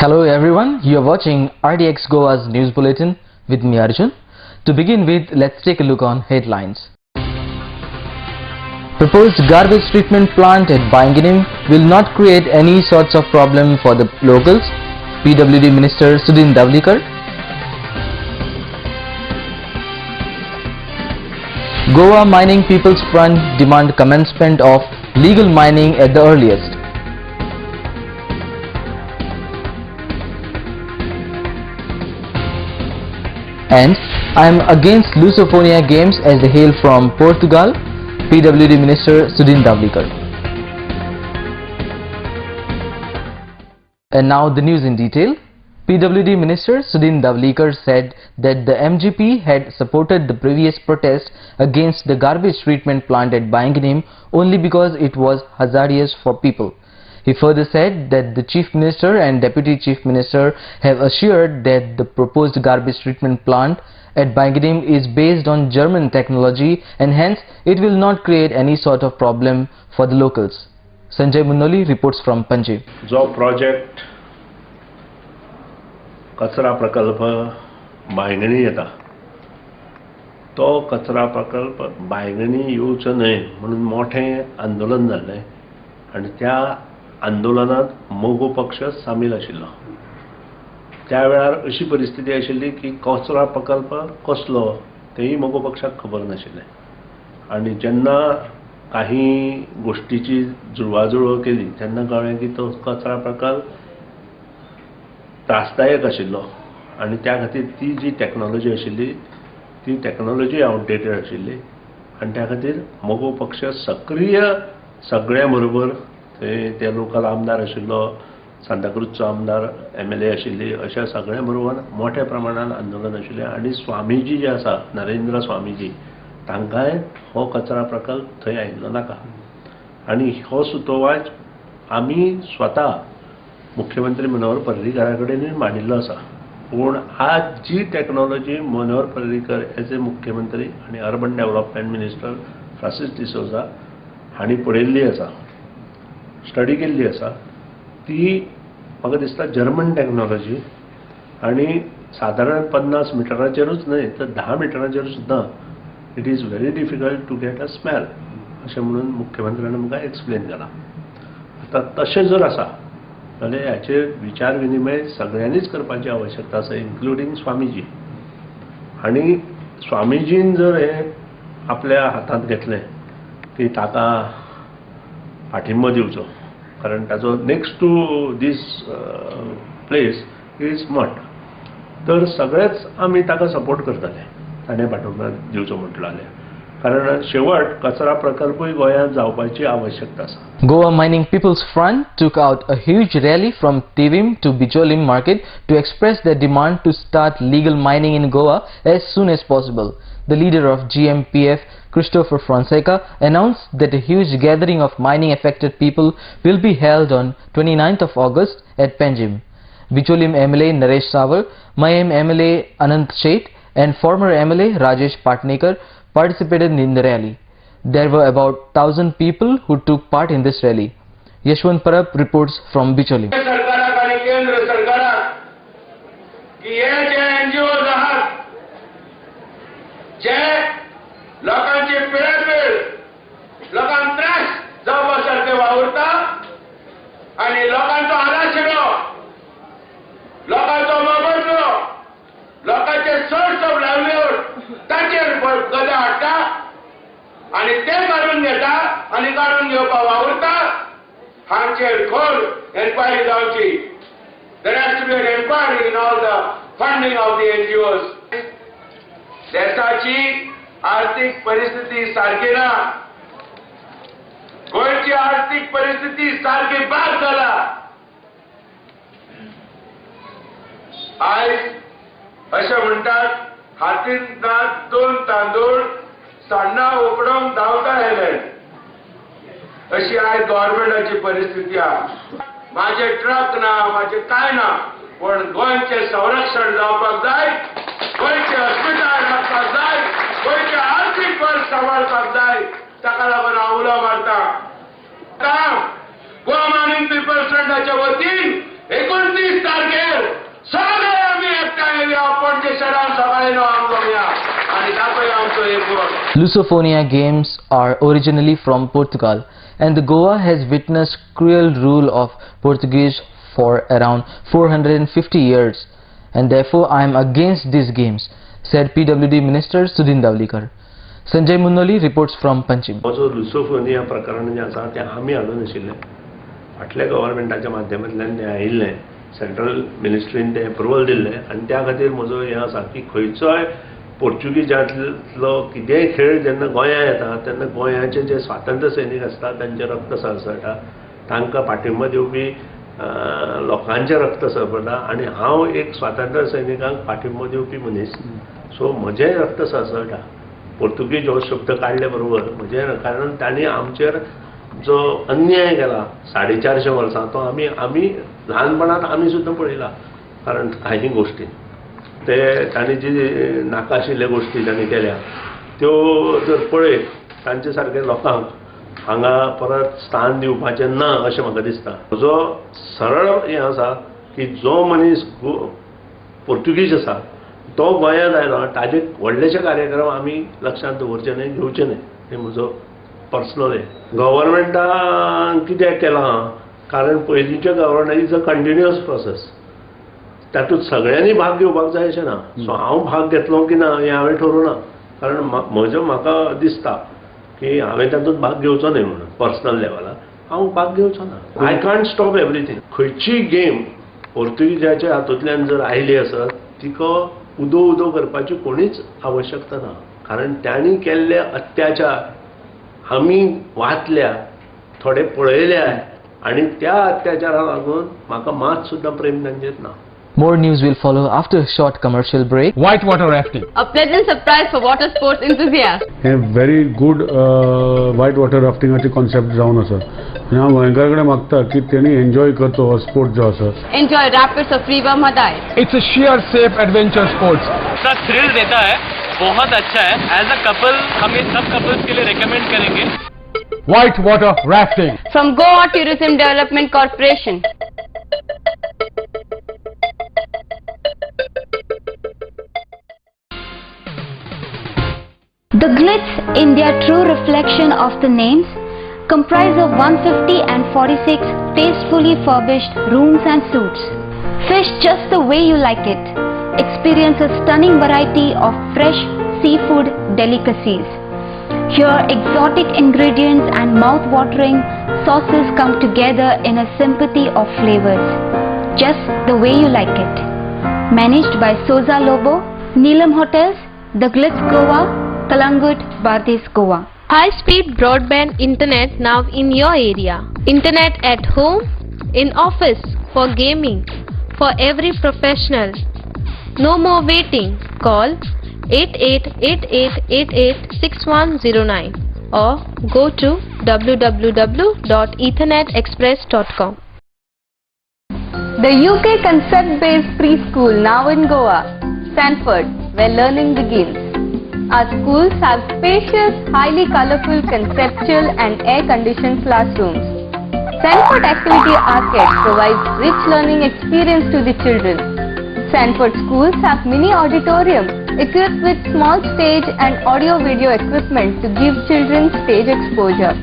Hello everyone, you are watching RDX Goa's news bulletin with me Arjun. To begin with, let's take a look on headlines. Proposed garbage treatment plant at Banginim will not create any sorts of problem for the locals, PWD Minister Sudhin Davlikar. Goa Mining People's Front demand commencement of legal mining at the earliest. And I am against Lusophonia games as they hail from Portugal, PWD Minister Sudhin Davlikar. And now the news in detail. PWD Minister Sudhin Davlikar said that the MGP had supported the previous protest against the garbage treatment plant at Banginim only because it was hazardous for people. He further said that the Chief Minister and Deputy Chief Minister have assured that the proposed garbage treatment plant at Banginim is based on German technology and hence it will not create any sort of problem for the locals. Sanjay Munnoli reports from Panji. जो project कचरा प्रकल्प बांयगणी येता तो कचरा प्रकल्प बांयगणी येवचो न्हय म्हणून मोठें आंदोलन जाल्लें आनी त्या आंदोलनात मोगो पक्ष सामील आशिल्लो. त्या वेळार अशी परिस्थिती आशिल्ली की कचरा प्रकल्प कसलो तेही मोगो पक्षाक खबर नाशिल्लें आनी जेन्ना काही गोष्टीची जुळवाजुळव केली तेन्ना कळ्ळें की तो कचरा प्रकल्प त्रासदायक आशिल्लो आनी त्या खातीर ती जी टॅक्नॉलॉजी आशिल्ली ती टॅक्नॉलॉजी आउटडेटेड आशिल्ली आनी त्या खातीर मोगो पक्ष सक्रीय सगळ्या बरोबर ते लोकल आमदार आशिल्लो, सांताक्रूजचो आमदार MLA आशिल्ली, अशा सगळ्या बरोबर मोठ्या प्रमाणात आंदोलन आशिल्लें आनी स्वामीजी जे आसा नरेंद्र स्वामीजी तांकांय हो कचरा प्रकल्प थंय आयिल्लो नाका आनी हो सुतोवाच आमी स्वता मुख्यमंत्री मनोहर पर्रीकारा कडेनूय मांडिल्लो आसा. पूण आज जी technology Manohar Parrikar as a मुख्यमंत्री आनी urban development minister Francis D'Souza हांणी पळयल्ली आसा, स्टडी केल्ली आसा, ती म्हाका दिसता जर्मन टॅक्नॉलॉजी आनी सादारण 50 मिटराचेरूच न्हय तर 10 मिटराचेर सुद्दां it is very difficult to get a smell अशें म्हणून मुख्यमंत्र्यान म्हाका एक्सप्लेन केलां. आतां तशें जर आसा जाल्यार हाचेर विचार विनिमय सगळ्यांनीच करपाची आवश्यकता आसा, इन्क्लुडींग स्वामीजी. आनी स्वामीजीन जर हे आपल्या हातांत घेतलें की ताका पाठिंबो दिवचो कारण ताचो next to this place is मठ, तर सगळेच आमी ताका सपोर्ट करतले ताणें पाठिंबो दिवचो म्हटलो जाल्यार, कारण शेवट कचरा प्रकल्पूय गोंयांत जावपाची आवश्यकता आसा. Goa Mining People's Front took out a huge rally from Tivim to Bicholim market to express their demand to start legal mining in Goa as soon as possible. The leader of GMPF, Christopher Fonseca, announced that a huge gathering of mining affected people will be held on 29th of August at Panjim. Bicholim MLA Naresh Sawal, Mayam MLA Anant Sheth and former MLA Rajesh Patnekar participated in the rally. There were about 1,000 people who took part in this rally. Yashwant Parab reports from Bicholim. लोकांची पिळापिळ, लोकांक त्रास जावपा सारखे वावुरता आनी लोकांचो आलाशिरो, लोकांचो मोबदलो, लोकांचे सोर्स ऑफ लायव्हलीहूड ताचेर गदा हाडटा आनी ते काडून घेता आनी काडून घेवपा वावुरता. हांचेर खोल एन्क्वायरी जावची. There has to be an inquiry in all the funding of the NGOs. देशाची आर्थिक परिस्थिती सारखी ना, गोंयची आर्थिक परिस्थिती सारखी बाद जाला. आयज अशें म्हणटात हातींत दोन तांदूळ सान्नां उकडोवंक धांवता आयले, अशी आयज गव्हर्नमेंटाची परिस्थिती आहा. माझे ट्रक ना, माझे काय ना, पण गोंयचें संरक्षण जावपाक जाय, गोंयचें हॉस्पिटल जावपाक जाय, गोंयचें आर्थिक बळ सांबाळपाक जाय. ताका लागून हांव उलो मारता. गोवा मायनिंग पीपल्स फ्रंटाच्या वतीन 29 तारखेर सगळे आम्ही एकठांय येवया, पणजे शहरात सकाळी 9 करूया आणि दाखोवया आमचो एक Lusophobia games are originally from Portugal, and the Goa has witnessed cruel rule of Portuguese for around 450 years, and therefore I am against these games, said PWD Minister Sudhin Davlikar. Sanjay Munnoli reports from Panchim. जो Lusofonia प्रकरण जे आसा तें आमी हाडून आशिल्लें, फाटल्या गव्हर्मेंटाच्या माध्यमांतल्यान तें आयिल्लें, सेंट्रल मिनिस्ट्रीन तें अप्रुवल दिल्लें आनी त्या खातीर म्हजो हें आसा की खंयचोय पोर्चुगीजांतलो कितेंय खेळ जेन्ना गोंयांत येता तेन्ना गोंयाचे जे स्वातंत्र्य सैनीक आसता तांचे रक्त सळसळटा, तांकां पाठिंबो दिवपी लोकांचे रक्त सळसळटा आनी हांव एक स्वातंत्र्य सैनिकांक पाठिंबो दिवपी मनीस, सो म्हजेंय रक्त सळसळटा. पोर्तुगीज हो शब्द काडले बरोबर म्हणजे कारण तांणी आमचेर जो अन्याय केला 450 वर्सां तो आमी ल्हानपणांत आमी सुद्दां पळयला. कारण काही गोश्टी ते तांणी जी नाका आशिल्ल्यो गोश्टी तांणी केल्या त्यो जर पळयत तांचे सारके लोकांक हांगा परत स्थान दिवपाचें ना अशें म्हाका दिसता. म्हजो सरळ हें आसा की जो मनीस पोर्तुगीज आसा तो गोंयांत आयलो ताजे व्हडलेशे कार्यक्रम आमी लक्षांत दवरचे न्हय, घेवचे न्हय, हें म्हजो पर्सनल हें. गव्हर्मेंटान कित्याक केलां कारण पयलींच्या गव्हर्मेंटाची कंटिन्युअस प्रोसेस, तातूंत सगळ्यांनी भाग घेवपाक जाय अशें ना. सो हांव भाग घेतलो की ना हें हांवें ठरोवना, कारण म्हाका दिसता की हांवें तातूंत भाग घेवचो न्हय म्हणून पर्सनल लेवलार हांव भाग घेवचो ना. I can't stop everything. खंयची गेम पोर्तुगीजाच्या हातूंतल्यान जर आयली आसत तिका उदो करपाची कोणीच आवश्यकता ना, कारण त्यांनी केल्ले अत्याचार आमी वाचल्या, थोडे पळयल्या आणि त्या अत्याचाराक लागून म्हाका मात सुद्दां प्रेम तांचेर ना. More news will follow after a short commercial break. Whitewater rafting. A pleasant surprise for water sports enthusiasts. हे very good white water rafting ची कॉन्सेप्ट जावन आसा. हांव गोंयकारांकडे मागता की तेणी एन्जॉय करचो हो स्पोर्ट जो आसा. Enjoy rapids of River Madai. It's a sheer safe adventure sports. इसका थ्रिल देता है, बहुत अच्छा है. एज अ कपल हम ये सब कपल्स के लिए रेकमेंड करेंगे. Whitewater rafting. From Goa Tourism Development Corporation. The Glitz, in their true reflection of the names, comprise of 150 and 46 tastefully furbished rooms and suites. Fish just the way you like it. Experience a stunning variety of fresh seafood delicacies. Here, exotic ingredients and mouth-watering sauces come together in a symphony of flavors, just the way you like it. Managed by Souza Lobo, Neelam Hotels, The Glitz Goa, Kalangut, Bardez, Goa. High-speed broadband internet now in your area. Internet at home, in office, for gaming, for every professional. No more waiting. Call 8888886109 or go to www.ethernetexpress.com. The UK concept-based preschool now in Goa, Sanford, where learning begins. Our schools have spacious, highly colorful, conceptual and air-conditioned classrooms. Sanford Activity Arcade provides rich learning experience to the children. Sanford schools have mini auditorium equipped with small stage and audio-video equipment to give children stage exposure.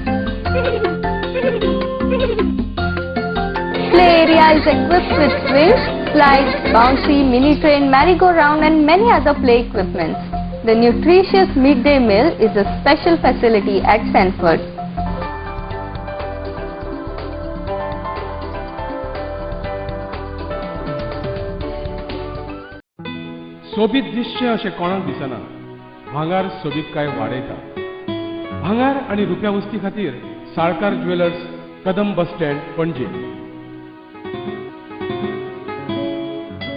Play area is equipped with swings, slides, bouncy, mini train, merry-go-round and many other play equipments. The nutritious midday meal is a special facility at Sanford. सोबीत दिसचें अशें कोणाक दिसना. भांगार सोबीत काय वाडयता. भांगार आणि रुप्या वस्ती खातीर साळकार ज्वेलर्स, कदम बस स्टँड, पणजे.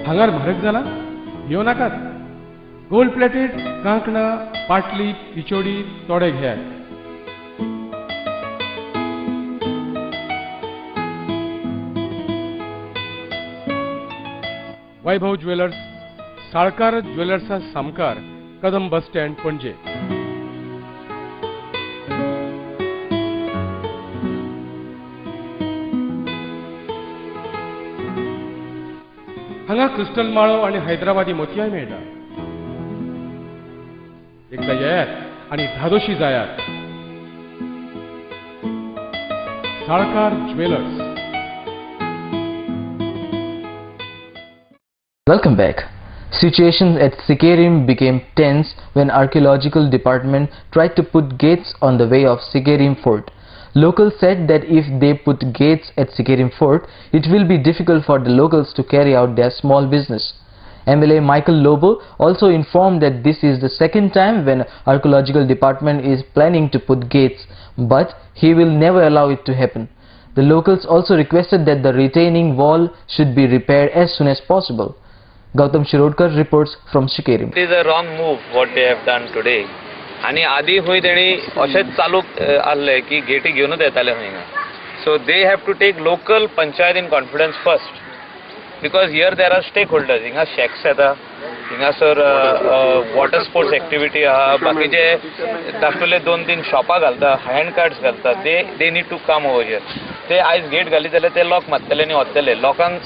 भांगार म्हारग जाला? घेवं नाकात. गोल्ड प्लेटेड कांकणां, पाटली, पिचोडी तोडे घेयात. वैभव ज्वेलर्स, साळकार ज्वेलर्सा सामकार, कदम बस स्टँड, पणजे. हांगा क्रिस्टल माळो आणि हैदराबादी मोतयाय मेळटा. एकदा येयात आणि धादोशी जायात. Salkar jewellers. Welcome back. Situations at Sikerim became tense when archaeological department tried to put gates on the way of Sikerim fort. Locals said that if they put gates at Sikerim fort, it will be difficult for the locals to carry out their small business. MLA Michael Lobo also informed that this is the second time when archaeological department is planning to put gates, but he will never allow it to happen. The locals also requested that the retaining wall should be repaired as soon as possible. Gautam Shirodkar reports from Sikerim. It is a wrong move what they have done today. आणि आधी होय तेणी अशेंच चालू आसले की Getty घेवनूच येताले हिंगा. So they have to take local panchayat in confidence first, because here there are stake holders शेक्स येता, हिंगासर वॉटर स्पोर्ट्स एक्टिविटी आहा, बाकीचे धाकटुले 2-3 शॉपां घालता, हँड कार्ड्स घालता. They need to come over here. ते आयज गेट घाली जाल्यार ते लॉक मारतले आनी वतले. लोकांक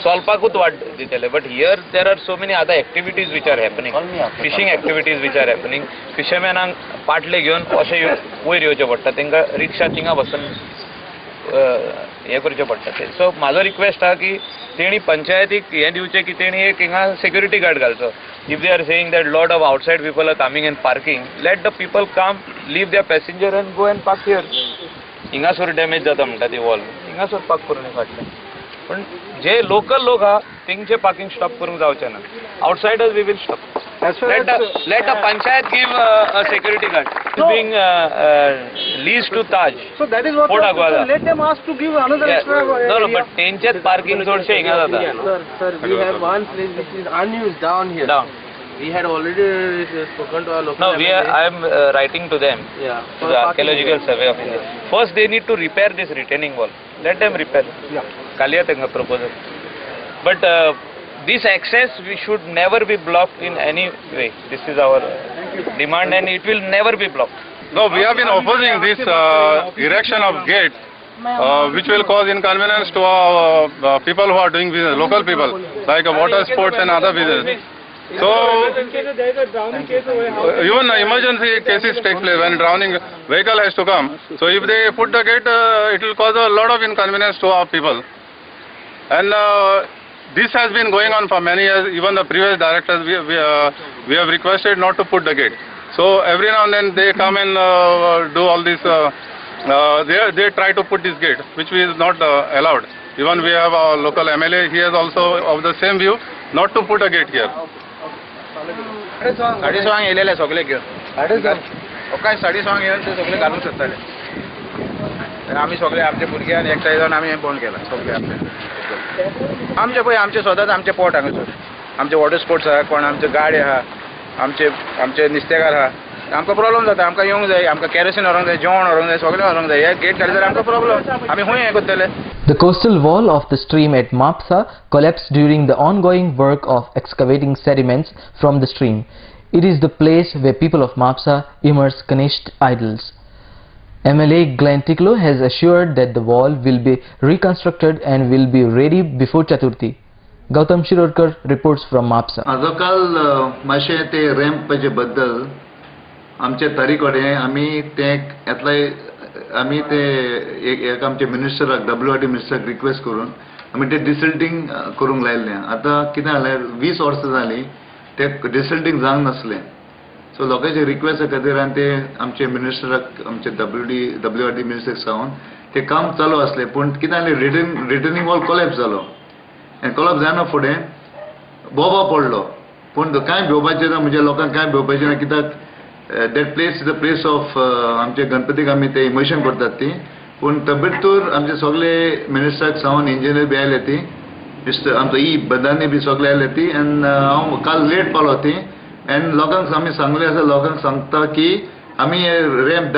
चलपाकूच वाट दितले. But here there are so many other activities which are happening. Fishing activities which are happening. फिशरमॅनांक पाटले घेवन अशें वयर येवचें पडटा, तांकां रिक्षा थिंगा बसून हें करचें पडटा तें. सो म्हाजो रिक्वेस्ट आहा की तेणी पंचायतीक हें दिवचें की तेणी एक हिंगा सेक्युरिटी गार्ड घालचो. If they are saying that lot of outside people are coming and parking, let the people come, leave their passenger and go and park here. हिंगासर डॅमेज जाता म्हणटा ती वॉल, हिंगासर पार्क करून फाटल्यान. पण जे लोकल लोक आहा तेंचे पार्किंग स्टॉप करूंक जावचें ना. Outsiders we will stop. Let a panchayat give a security guard. It's being leased to Taj. So that is what let them ask to give another extra. No, but तेंचेच parking चडशे हिंगा जाता. Sir, we have one place which is unused down here. Down. We had already spoken to our local. No, I am writing to them. Yeah. To the Archaeological Survey of India. First, they need to repair this retaining wall. Let them repair. Yeah. Kaliya tenga proposal. But this access we should never be blocked in any way. This is our demand, and it will never be blocked. No, we have been opposing this erection of gate, which will cause inconvenience to people who are doing business, local people, like water sports and other business. So, even emergency cases take place when drowning vehicle has to come. So, if they put the gate, it will cause a lot of inconvenience to our people. And this has been going on for many years. Even the previous directors, we have requested not to put the gate. So, every now and then they come and do all this. They try to put this gate, which is not allowed. Even we have our local MLA. He is also of the same view, not to put a gate here. 6:30 येयलेले सगळे घेवन. सकाळी 6:30 येवन ते सगळे घालूंक सोदताले. आमी सगळे आमचे भुरग्यान एकठांय जावन आमी बंद केला सगळे आपले. आमचे पळय आमचे सदांच आमचे पोट हांगासर. आमचे वॉटर स्पोर्ट्स आहा, कोण आमचे गाडी आहा, आमचे नुस्तेकार आहा. आमकां प्रॉब्लम जाता. आमकां येवंक जाय, आमकां केरोसीन व्हरोंक जाय, जेवण व्हरोंक जाय, सगळें व्हरोंक जाय. हे गेट घाली जाल्यार आमकां प्रॉब्लम. आमी खूंय हें करतले. The coastal wall of the stream at Mapsa collapsed during the ongoing work of excavating sediments from the stream. It is the place where people of Mapsa immerse Ganesh idols. MLA Glenn Tiklo has assured that the wall will be reconstructed and will be ready before Chaturthi. Gautam Shirodkar reports from Mapsa. आजकाल मातशें ते रॅम्पाचे बद्दल आमचे तरीकडे आमी ते येतले आमी ते एक आमचे मिनिस्टराक WRD मिनिस्टराक रिक्वेस्ट करून आमी ते डिसल्टिंग करूंक लायल्लें. आतां कितें जालें 20 वर्सां जालीं ते डिसल्टिंग जावंक नासलें. सो लोकांचे रिक्वेस्ट खातीर आनी ते आमचे मिनिस्टराक आमचे WRD मिनिस्टराक सांगून ते काम चालू आसलें. पूण कितें जालें रिटर्निंग वॉल कोलॅप्स जालो. आनी कोलॅप्स जायना फुडें बोबा पडलो. पूण कांय भिवपाचें ना, म्हणजे लोकांक कांय भिवपाचें ना. कित्याक that place is the place of आमचे गणपतीक आमी ते इमर्शन करतात ती. पूण तब्येतूर आमचे सगळे मिनिस्टराक सांगून इंजिनियर बी आयले ती, मिस्टर आमचो बदानी बी सगळे आयले ती. आनी हांव काल लेट पावलो ती. आनी लोकांक आमी सांगलें आसा, लोकांक सांगता की आमी रॅम्प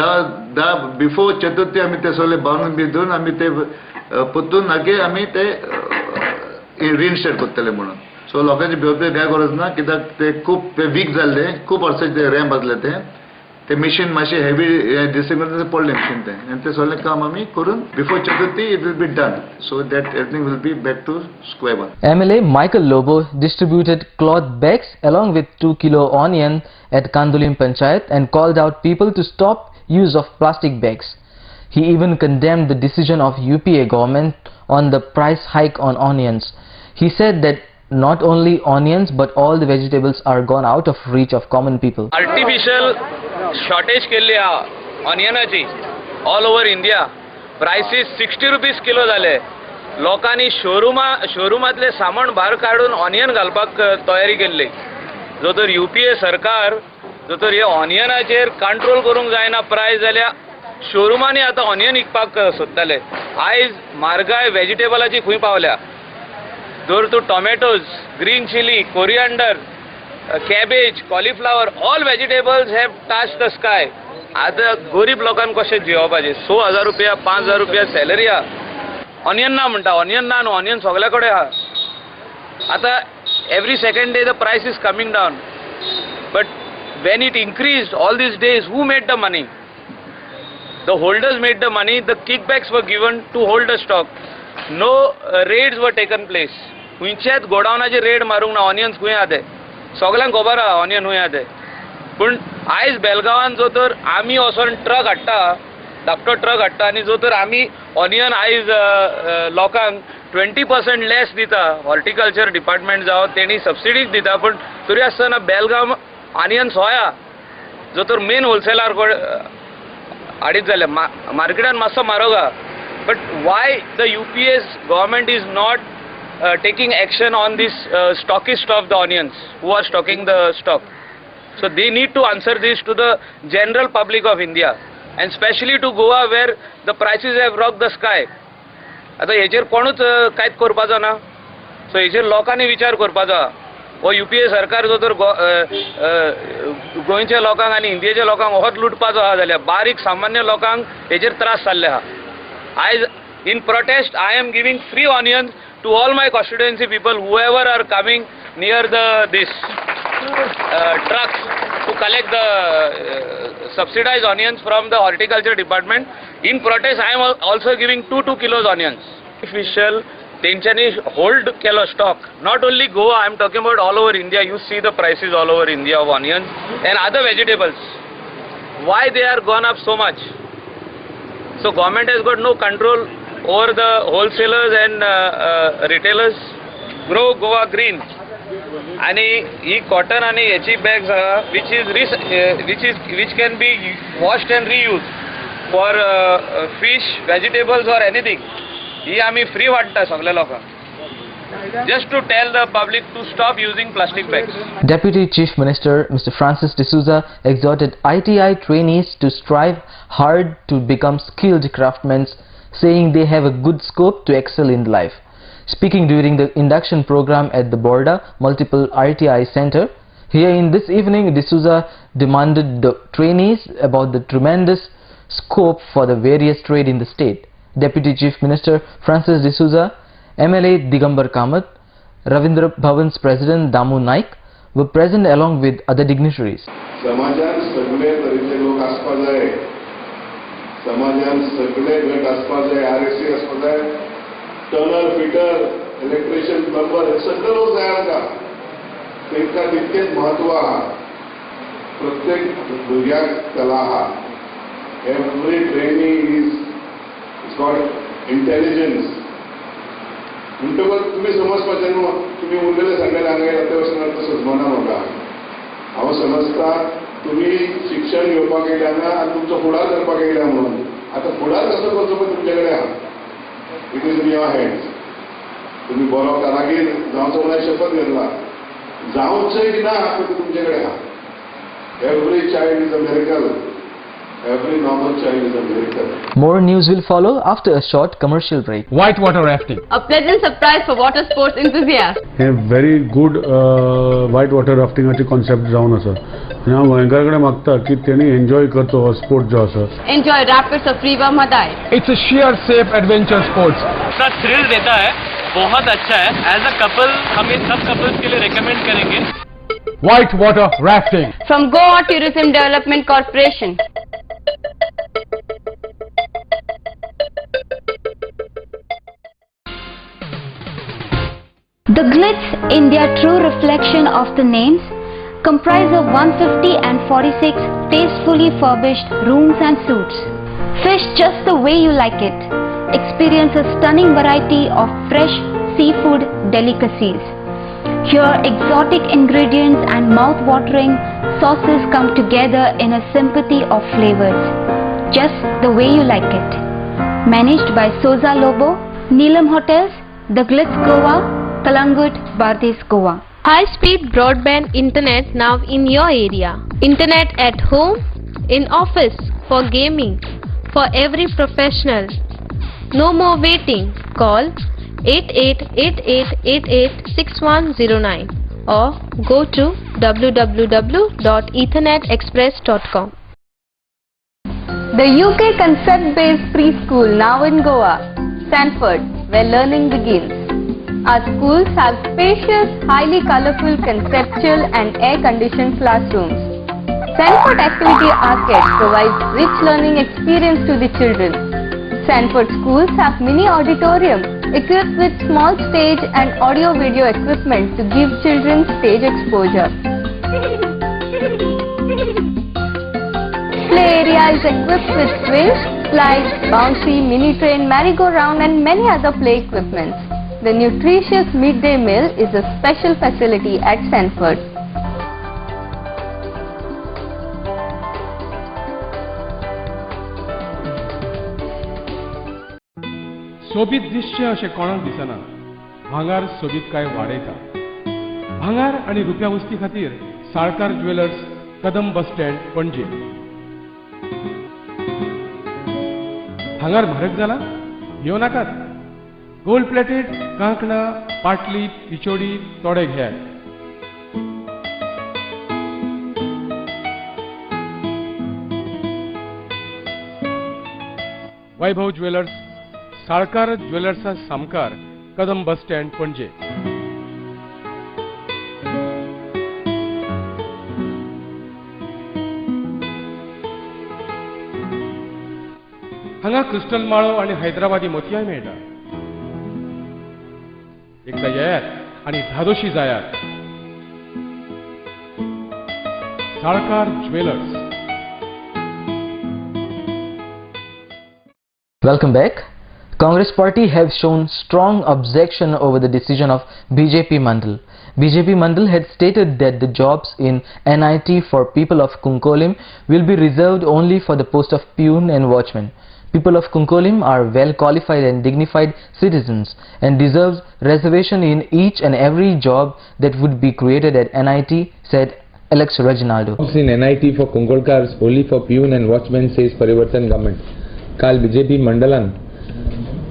दा बिफोर चतुर्थी आमी ते सगळे बांदून बी दिवन आमी ते परतून आगे आमी ते रिइन्स्टेट करतले म्हणून. सो लोकांची भिवपाची काय गरज ना, कित्याक ते खूब वीक जाल्ले, खूब वर्साचे ते रॅम्प आसले ते. ते मशीन मातशें हेवी दिसता ते पडलें मशीन तें आनी तें सगळें काम आमी करून before Chaturthi it will be done so that everything will be back to square one. MLA Michael Lobo distributed cloth bags along with 2 kilo onion at Kandulim Panchayat and called out people to stop use of plastic bags. He even condemned the decision of UPA government on the price hike on onions. He said that not only onions but all the vegetables are gone out of reach of common people. Artificial shortage केल्ली आहा ऑनियनाची all over India. Prices 60 rupees kilo जाले. लोकांनी शोरूमातले सामान भायर काडून onion घालपाक तयारी केल्ली. जो तर UPA सरकार जो तर हे ऑनियनाचेर कंट्रोल करूंक जायना प्रायस जाल्यार शोरूमांनी आतां ऑनियन विकपाक सोदताले. आयज म्हारगाय वेजिटेबलाची खंय पावल्या. जर तूं tomatoes, green chilli, coriander, cabbage, cauliflower all vegetables have touch the sky. आतां गरीब लोकांक कशें जियोवपाचें. 6,000 रुपया 5,000 रुपया सॅलरी आहा. ऑनियन ना म्हणटा. ऑनियन ना न्हू. ऑनियन सगल्या कडेन आहा. आतां एवरी सेकंड डे द प्रायस is coming down. But when it increased all these days, who made the money? The holders made the money. The kickbacks were given to hold the stock. No raids were taken place. खंयच्याच गोडावनाचे red मारूंक ना. Onions खंय आहा ते सगळ्यांक खबर आहा onion खंय आहा ते. पूण आयज बेलगांवान जो तर आमी वचोन ट्रक हाडटा धाकटो ट्रक हाडटा आनी जो तर आमी ऑनियन आयज लोकांक 20% लेस दिता. हॉर्टिकल्चर डिपार्टमेंट जावं तेणी सबसिडीज दिता. पूण तरी आसतना बेलगांव ऑनियन सोया जो तर मेन होलसेलर हाडीत जाले. मार्केटान मातसो म्हारग आहा. But why the UPA's government is not taking action on this stockist of the onions who are stocking the stock? So they need to answer this to the general public of India and especially to Goa where the prices have rocked the sky. आता हेचेर कोणूच कांयच करपाचो ना. सो हेचेर लोकांनी विचार करपाचो. हो UPA सरकार जो तर गोंयच्या लोकांक आनी इंडियेच्या लोकांक होच लुटपाचो आहा जाल्यार बारीक सामान्य लोकांक हेचेर त्रास जाल्ले आहा. आयज इन protest I am giving free onions to all my constituency people whoever are coming near this trucks to collect the subsidized onions from the horticulture department. In protest I am also giving 2 kilos onions. Official तेंच्यांनी hold Kelo stock. Not only Goa, I am talking about all over India. You see the prices all over India of onions and other vegetables. Why they are gone up so much? So government has got no control over the wholesalers and retailers. Grow Goa green. आणि ही cotton आणि याची bags which can be washed and reused for fish, vegetables or anything. ही आम्ही free वाटता सगळ्या लोकांक. Just to tell the public to stop using plastic bags. Deputy Chief Minister Mr. Francis D'Souza exhorted ITI trainees to strive hard to become skilled craftsmen, saying they have a good scope to excel in life. Speaking during the induction program at the Borda Multiple ITI Center, here in this evening, D'Souza demanded the trainees about the tremendous scope for the various trade in the state. Deputy Chief Minister Francis D'Souza, MLA Digambar Kamath, Ravindra Bhavan's President Damu Naik were present along with other dignitaries. समाजात सगळे तरेचे लोक आसपा जाय. समाजात सगळे गट आसपा जाय. RSC आसपा जाय. टर्नर, फिटर, इलेक्ट्रिशियन, प्लंबर हे सगळे लोक जाय आमकां. तांकां तितकेंच म्हत्व आहा. प्रत्येक भुरग्याक कला आहा. Every trainee is got intelligence. म्हणटकच तुम्ही समजपाचें न्हू तुम्ही उरलेले सांगलेले हांगा येता वचना तसोच मना म्हाका. हांव समजता तुम्ही शिक्षण घेवपाक येयल्या ना आनी तुमचो फुडार करपाक येयल्या म्हणून. आतां फुडार कसो करचो पळय तुमचे कडेन आहा. It is in your hands. तुम्ही बरो कारागीर जावचो म्हणून शपथ घेतला. जावचंय की ना पळय तुमचे कडेन आहा. Every child is a miracle. Every normal child is a miracle. More news will follow after a short commercial break. Whitewater rafting. A pleasant surprise for water sports enthusiasts. हे very good whitewater rafting concept जावन आसा. हांव गोंयकारांकडे मागता की तेणी enjoy करचो हो sport जो आसा. Enjoy rapids of River Madai. It's a sheer safe adventure sports. इतना थ्रिल देता है, बहुत अच्छा है. एज अ कपल हम इन सब कपल्स के लिए रेकमेंड करेंगे. whitewater rafting. From Goa Tourism Development Corporation. The Glitz India True Reflection of the Names comprise of 150 and 46 tastefully furbished rooms and suites. Fish just the way you like it. Experience a stunning variety of fresh seafood delicacies. Here, exotic ingredients and mouth-watering sauces come together in a symphony of flavors, just the way you like it. Managed by Soza Lobo, Neelam Hotels, The Glitz Goa, Kalangut, Bardez, Goa. High-speed broadband internet now in your area. Internet at home, in office, for gaming, for every professional. No more waiting. Call 8888886109 or go to www.ethernetexpress.com. The UK concept-based preschool now in Goa, Sanford, where learning begins. Our schools have spacious, highly colorful, conceptual and air-conditioned classrooms. Sanford Activity Arcade provides rich learning experience to the children. Sanford schools have mini auditorium equipped with small stage and audio-video equipment to give children stage exposure. Play area is equipped with swings, slides, bouncy, mini train, merry-go-round and many other play equipments. The nutritious midday meal is a special facility at Sanford. सोबीत दिसचे अशें कोणाक दिसना. भांगार सोबीत काय वाडयता. भांगार आनी रुप्या वस्ती खातीर साळकार ज्वेलर्स, कदम बस स्टँड, पणजे. भांगार म्हारग जाला? घेवं नाकात. गोल्ड प्लेटेड कांकणां, पाटली, पिचोडी तोडे घेयात. वैभव ज्वेलर्स, साळकार ज्वेलर्सा सामकार, कदम बस स्टँड, पणजे. हांगा क्रिस्टल माळो आनी हैदराबादी मोतयाय मेळटा. एकदा येयात आनी धादोशी जायात. Salkar jewellers. Welcome back. Congress party have shown strong objection over the decision of BJP Mandal. BJP Mandal had stated that the jobs in NIT for people of Kunkolim will be reserved only for the post of peon and watchman. People of Kunkolim are well qualified and dignified citizens and deserves reservation in each and every job that would be created at NIT, said Alex Reginaldo. Jobs in NIT for Kunkolkars only for peon and watchman, says Parivartan government. काल BJP मंडलान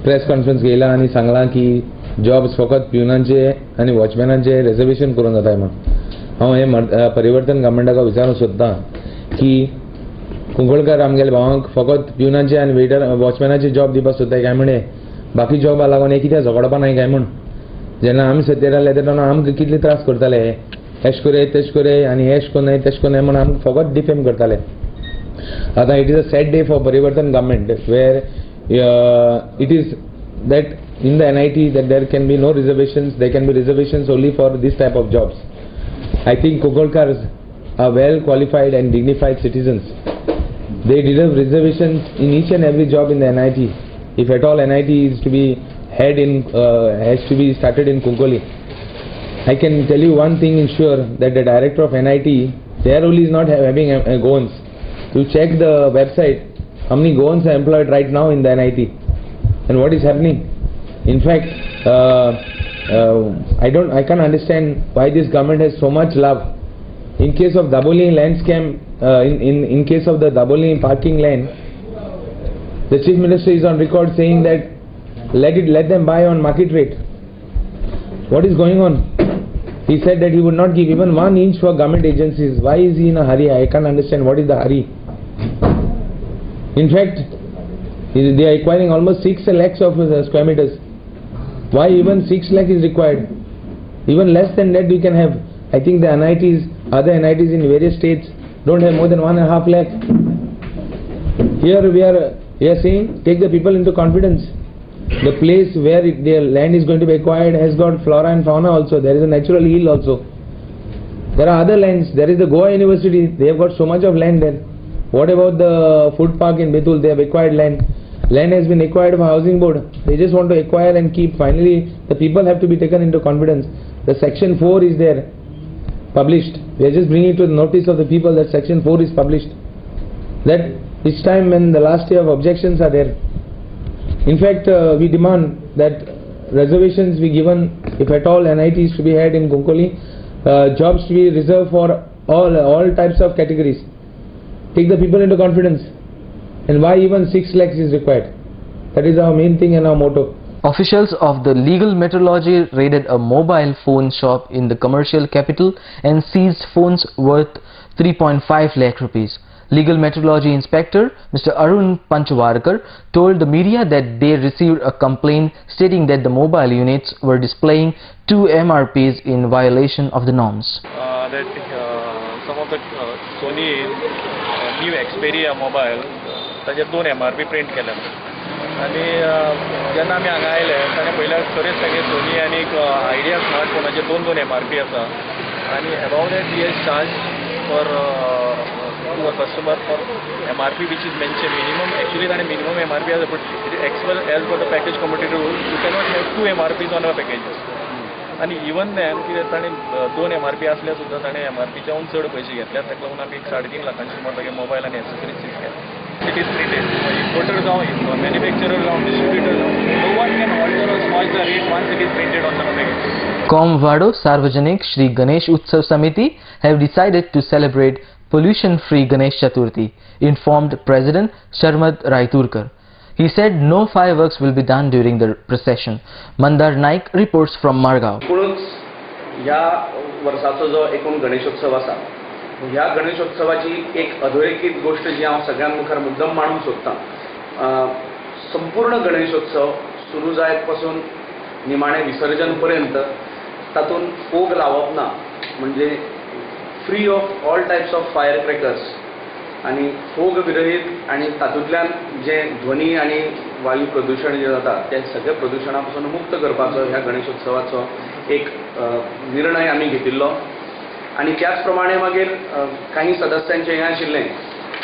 press conference घेयला आनी सांगला की jobs फकत पिवनांचे आनी वॉचमॅनांचे reservation करून जाताय म्हण. हांव हे परिवर्तन गव्हर्मेंटाक विचारूंक सोदतां की कुंकळकार आमगेल्या भावांक फकत पिवनांचे आनी वेटर वॉचमॅनाचे जॉब दिवपाक सोदताय काय म्हणे. बाकी जॉबा लागून हे कित्याक झगडपा नाय काय म्हण. जेन्ना आमी सत्तेर आसले तेन्ना आमकां कितले त्रास करताले. एश करे तेश करे आनी एश कोन्नाय तेश कोन्नाय म्हण आमकां फकत डिफेम करताले. It is a sad day for Parivartan government where it is that in the NIT that there can be no reservations, there can be reservations only for this type of jobs. I think Kunkolkars are well qualified and dignified citizens. They deserve reservations in each and every job in the NIT. If at all NIT is to be has to be started in Kunkoli. I can tell you one thing in sure, that the director of NIT, their role is not having goans. You check the website, how many goans are employed right now in the NIT and what is happening. In fact, I can't understand why this government has so much love. In case of Daboli land scam, in case of the Daboli parking land, the chief minister is on record saying that let them buy on market rate. What is going on? He said that he would not give even 1 inch for government agencies. Why is he in a hurry? I can't understand what is the hurry. In fact, they are acquiring almost 6 lakhs of square meters. Why even 6 lakh is required? Even less than that we can have. I think the NITs, other NITs in various states don't have more than 1.5 lakh. Here we are saying take the people into confidence. The place where their land is going to be acquired has got flora and fauna also. There is a natural hill also. There are other lands. There is the Goa University. They have got so much of land there. What about the food park in Betul? They have acquired land. Land has been acquired by Housing Board. They just want to acquire and keep. Finally, the people have to be taken into confidence. The Section 4 is there, published. We are just bringing it to the notice of the people that Section 4 is published. That each time when the last year of objections are there. In fact, we demand that reservations be given, if at all NIT is to be had in Konkoli, jobs to be reserved for all types of categories. Take the people into confidence. And why even 6 lakhs is required? That is our main thing and our motto. Officials of the legal metrology raided a mobile phone shop in the commercial capital and seized phones worth 3.5 lakh rupees. Legal metrology inspector Mr. Arun Panchwarkar told the media that they received a complaint stating that the mobile units were displaying 2 MRPs in violation of the norms. Some of the Sony new Xperia mobile, ताजेर 2 MRP print केले आनी जेन्ना आमी हांगा आयले ताणें पयल्यार खरेंच तागे सोनी आनी आयडिया स्मार्टफोनाचे 2 MRP आसा आनी about that he has charge for customer for MRP which is mentioned minimum. Actually ताणें minimum MRP has but as per the package competitor rule you cannot have 2 MRPs on a packages. आणि even than कितें ताणें 2 MRP आसल्या सुद्दां ताणें MRPच्याहून चड पयशे घेतल्यात ताका लागून आमी 3.5 लाखांची सुमार तागे मोबायल आनी एसेसरीज सीज केल्या. It is printed. Importer जावं manufacturer जावं distributor जावं no one can alter or smudge the rate once it is printed on the package. Komvado Sarvajanik Shri Ganesh Utsav Samiti have decided to celebrate pollution-free Ganesh Chaturthi, informed President Sharmad Raiturkar. He said no fireworks will be done during the procession. Mandar Naik reports from Margao. ह्या वर्साचो जो एकूण गणेशोत्सव आसा ह्या गणेशोत्सवाची एक अधोरेखित गोष्ट जी हांव सगळ्यां मुखार मुद्दम मांडूंक सोदतां. संपूर्ण गणेशोत्सव सुरू जायत पासून निमाणे विसर्जन पर्यंत तातूंत फोग लावप ना, म्हणजे free of all types of fire crackers आनी फोग विरहीत आनी तातूंतल्यान जे ध्वनी आनी वायू प्रदूषण जे जाता ते सगळे प्रदूषणा पासून मुक्त करपाचो ह्या गणेशोत्सवाचो एक निर्णय आमी घेतिल्लो. आनी त्याच प्रमाणे मागीर काही सदस्यांचें हें आशिल्लें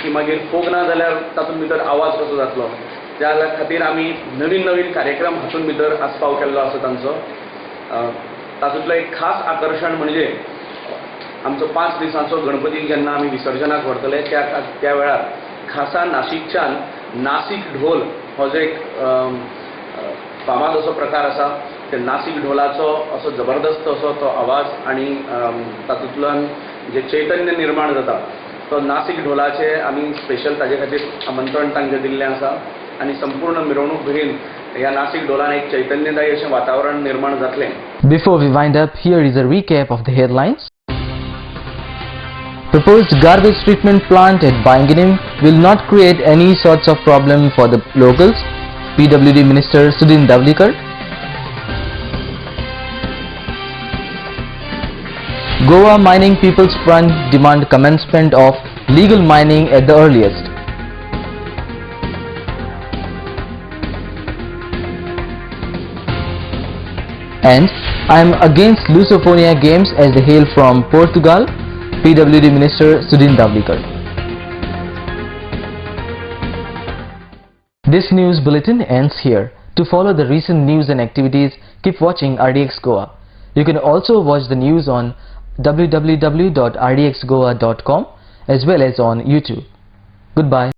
की मागीर फोग ना जाल्यार तातूंत भितर आवाज कसो जातलो, त्या खातीर आमी नवीन नवीन कार्यक्रम हातूंत भितर आस्पाव केल्लो आसा तांचो. तातूंतलो एक खास आकर्शण म्हणजे आमचो 5 दिसांचो गणपती जेन्ना आमी विसर्जनाक व्हरतले त्या वेळार खासा नाशिकच्यान नासिक ढोल हो जो एक फामाद असो प्रकार आसा, ते नासिक ढोलाचो असो जबरदस्त असो तो आवाज आनी तातूंतल्यान जे चैतन्य निर्माण जाता तो नासिक ढोलाचे आमी स्पेशल ताजे खातीर आमंत्रण तांकां दिल्लें आसा आनी संपूर्ण मिरवणूक बेगीन ह्या नासिक ढोलान एक चैतन्यदायी अशें वातावरण निर्माण जातलें. Before we wind up, here is a recap of the headlines. Proposed garbage treatment plant at Banginim will not create any sorts of problem for the locals, PWD Minister Sudhin Davlikar. Goa Mining People's Front demand commencement of legal mining at the earliest. And I am against Lusophonia games as they hail from Portugal, PWD Minister Sudhin Davlikar. This news bulletin ends here. To follow the recent news and activities, keep watching RDX Goa. You can also watch the news on www.rdxgoa.com as well as on YouTube. Goodbye.